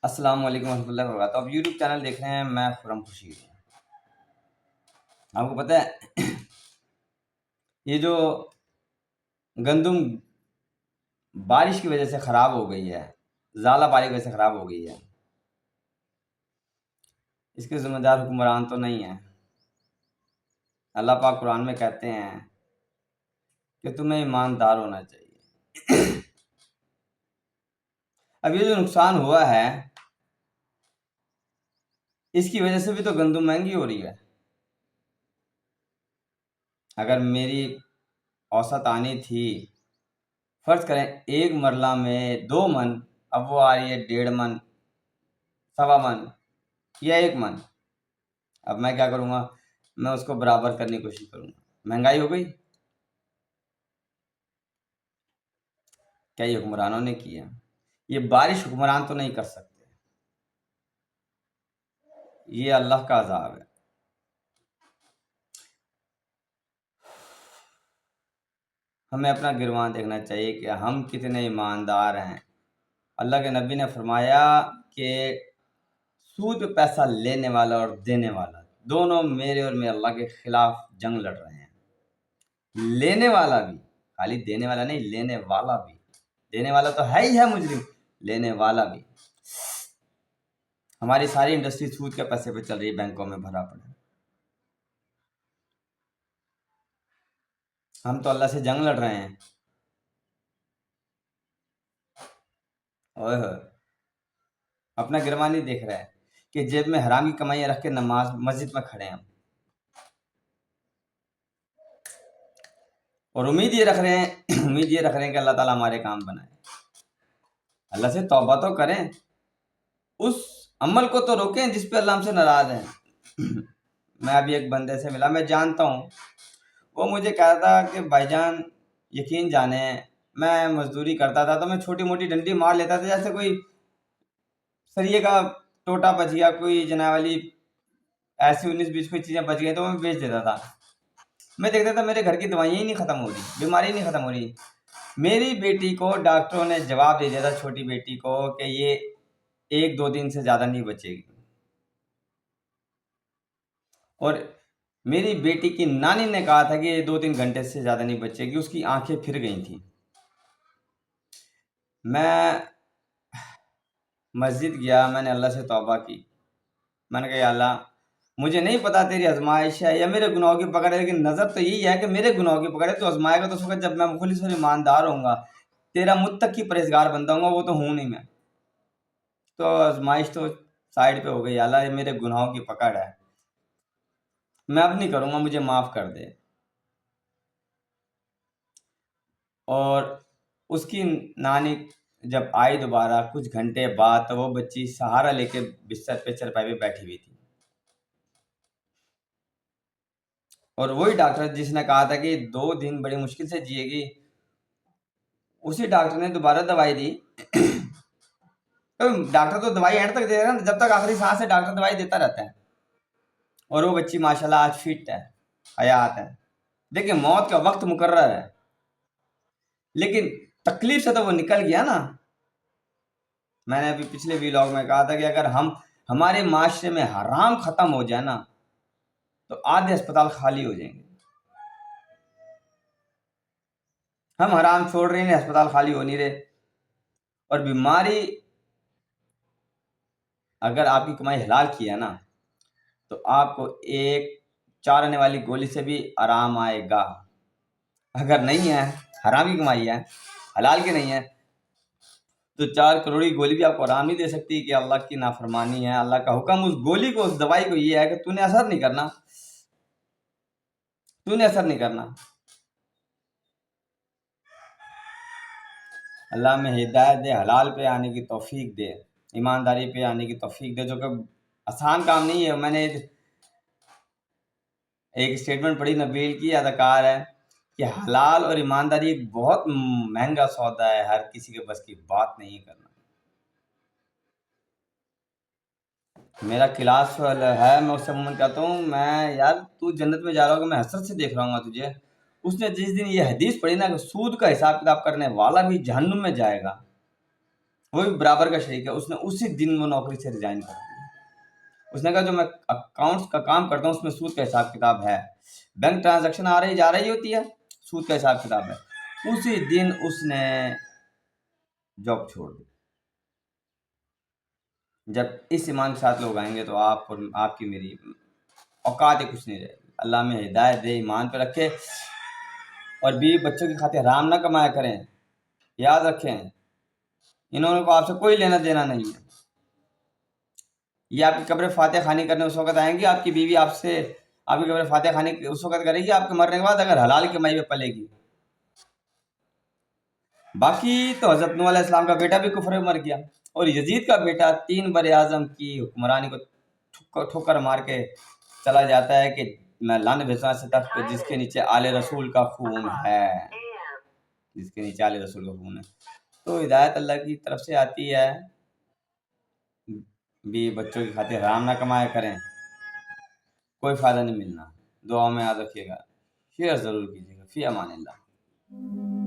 السلام علیکم ورحمۃ اللہ وبرکاتہ. آپ یوٹیوب چینل دیکھ رہے ہیں, میں خرم خورشید ہوں. آپ کو پتہ ہے یہ جو گندم بارش کی وجہ سے خراب ہو گئی ہے, زالہ باری کی وجہ سے خراب ہو گئی ہے, اس کے ذمہ دار حکمران تو نہیں ہے. اللہ پاک قرآن میں کہتے ہیں کہ تمہیں ایماندار ہونا چاہیے. اب یہ جو نقصان ہوا ہے اس کی وجہ سے بھی تو گندم مہنگی ہو رہی ہے. اگر میری اوسط آنی تھی, فرض کریں ایک مرلہ میں 2 من, اب وہ آ رہی ہے 1.5 من, 1.25 من یا 1 من. اب میں کیا کروں گا, میں اس کو برابر کرنے کی کوشش کروں گا. مہنگائی ہو گئی, کیا یہ حکمرانوں نے کی ہے؟ یہ بارش حکمران تو نہیں کر سکتے, یہ اللہ کا عذاب ہے. ہمیں اپنا گروان دیکھنا چاہیے کہ ہم کتنے ایماندار ہیں. اللہ کے نبی نے فرمایا کہ سود پہ پیسہ لینے والا اور دینے والا دونوں میرے اور میرے اللہ کے خلاف جنگ لڑ رہے ہیں. لینے والا بھی, خالی دینے والا نہیں, لینے والا بھی. دینے والا تو ہے ہی ہے مجرم, لینے والا بھی. ہماری ساری انڈسٹری سود کے پیسے پہ چل رہی ہے, بینکوں میں بھرا پڑا. ہم تو اللہ سے جنگ لڑ رہے ہیں. اوہ اپنا گروان نہیں دیکھ رہا ہے کہ جیب میں حرام کی کمائیاں رکھ کے نماز مسجد میں کھڑے ہیں, اور امید یہ رکھ رہے ہیں کہ اللہ تعالیٰ ہمارے کام بنائے. اللہ سے توبہ تو کریں, اس عمل کو تو روکیں جس پہ اللہ ہم سے ناراض ہے. میں ابھی ایک بندے سے ملا, میں جانتا ہوں, وہ مجھے کہا تھا کہ بھائی جان یقین جانیں میں مزدوری کرتا تھا تو میں چھوٹی موٹی ڈنڈی مار لیتا تھا, جیسے کوئی سریے کا ٹوٹا بچ گیا, کوئی جناب والی ایسی 19-20 کوئی چیزیں بچ گئی تو میں بیچ دیتا تھا. میں دیکھتا تھا میرے گھر کی دوائیاں ہی نہیں ختم ہو رہی, بیماری نہیں ختم ہو رہی. میری بیٹی کو ڈاکٹروں نے جواب دے دیا تھا, چھوٹی بیٹی کو, کہ یہ 1-2 دن سے زیادہ نہیں بچے گی. اور میری بیٹی کی نانی نے کہا تھا کہ یہ 2-3 گھنٹے سے زیادہ نہیں بچے گی, اس کی آنکھیں پھر گئی تھیں. میں مسجد گیا, میں نے اللہ سے توبہ کی. میں نے کہا یا اللہ مجھے نہیں پتا تیری آزمائش ہے یا میرے گناہوں کی پکڑ ہے, لیکن نظر تو یہی ہے کہ میرے گناہوں کی پکڑ ہے. تو آزمائے گا تو اس وقت جب میں مخلص اور ایماندار ہوں گا, تیرا متقی پرہیزگار بندہ ہوں گا, وہ تو ہوں نہیں میں. تو آزمائش تو سائڈ پہ ہو گئی. اللہ یہ میرے گناہوں کی پکڑ ہے, میں اب نہیں کروں گا, مجھے معاف کر دے. اور اس کی نانی جب آئی دوبارہ کچھ گھنٹے بعد, تو وہ بچی سہارا لے کے بستر پہ چرپائی پہ بیٹھی ہوئی تھی. اور وہی ڈاکٹر جس نے کہا تھا کہ 2 دن بڑی مشکل سے جیے گی, اسی ڈاکٹر نے دوبارہ دوائی دی. ڈاکٹر تو دوائی اینڈ تک دے رہا ہے, جب تک آخری سانس ہے ڈاکٹر دوائی دیتا رہتا ہے. اور وہ بچی ماشاءاللہ آج فٹ ہے, حیات ہے. دیکھیں موت کا وقت مقرر ہے, لیکن تکلیف سے تو وہ نکل گیا نا. میں نے ابھی پچھلے ویلاگ میں کہا تھا کہ اگر ہمارے معاشرے میں حرام ختم ہو جائے نا, تو آدھے اسپتال خالی ہو جائیں گے. ہم حرام چھوڑ رہے ہیں, اسپتال خالی ہو نہیں رہے. اور بیماری اگر آپ کی کمائی حلال کی ہے نا, تو آپ کو ایک 4 آنے والی گولی سے بھی آرام آئے گا. اگر نہیں ہے, حرام کی کمائی ہے, حلال کی نہیں ہے, تو 4 کروڑی گولی بھی آپ کو آرام نہیں دے سکتی کہ اللہ کی نافرمانی ہے. اللہ کا حکم اس گولی کو, اس دوائی کو یہ ہے کہ تو نے اثر نہیں کرنا, تو نے اثر نہیں کرنا. اللہ میں ہدایت دے, حلال پہ آنے کی توفیق دے, ایمانداری پہ آنے کی توفیق دے, جو کہ آسان کام نہیں ہے. میں نے ایک اسٹیٹمنٹ پڑھی نبیل کی, اداکار ہے, کہ حلال اور ایمانداری ایک بہت مہنگا سودا ہے, ہر کسی کے بس کی بات نہیں کرنا. میرا کلاس ہے, میں اس سے عموماً کہتا ہوں, میں یار تو جنت میں جا رہا ہوگا, میں حسرت سے دیکھ رہا ہوں گا تجھے. اس نے جس دن یہ حدیث پڑھی نا کہ سود کا حساب کتاب کرنے والا بھی جہنم میں جائے گا, وہ بھی برابر کا شریک ہے، اس نے اسی دن وہ نوکری سے ریزائن کر دیا۔ اس نے کہا جو میں اکاؤنٹس کا کام کرتا ہوں اس میں سود کا حساب کتاب ہے، بینک ٹرانزیکشن آ رہی جا رہی ہوتی ہے، سود کا حساب کتاب ہے۔ اسی دن اس نے جاب چھوڑ دی۔ جب اس ایمان کے ساتھ لوگ آئیں گے تو آپ اور آپ کی میری اوقات ہی کچھ نہیں رہے گی۔ اللہ میں ہدایت دے، ایمان پہ رکھے، اور بیوی بچوں کی خاطر حرام نہ کمایا کریں۔ یاد رکھیں انہوں کو آپ سے کوئی لینا دینا نہیں ہے۔ یہ آپ کی قبر فاتح خانی کرنے اس وقت آئیں گی، آپ کی بیوی آپ سے آپ کی قبر فاتح خانی اس وقت کرے گی آپ کے مرنے کے بعد، اگر حلال کمائی پہ پلے گی۔ باقی تو حضرت نوح علیہ السلام کا بیٹا بھی کفر میں مر گیا، اور یزید کا بیٹا 3 بر اعظم کی حکمرانی کو ٹھوکر مار کے چلا جاتا ہے کہ میں لان بھیجا سے تک پہ جس کے نیچے آل رسول کا خون ہے، جس کے نیچے آل رسول کا خون ہے۔ تو ہدایت اللہ کی طرف سے آتی ہے، بھی بچوں کی خاطر حرام نہ کمایا کریں، کوئی فائدہ نہیں ملنا۔ دعا میں یاد رکھیے گا، شیئر ضرور کیجیے گا۔ فی امان اللہ۔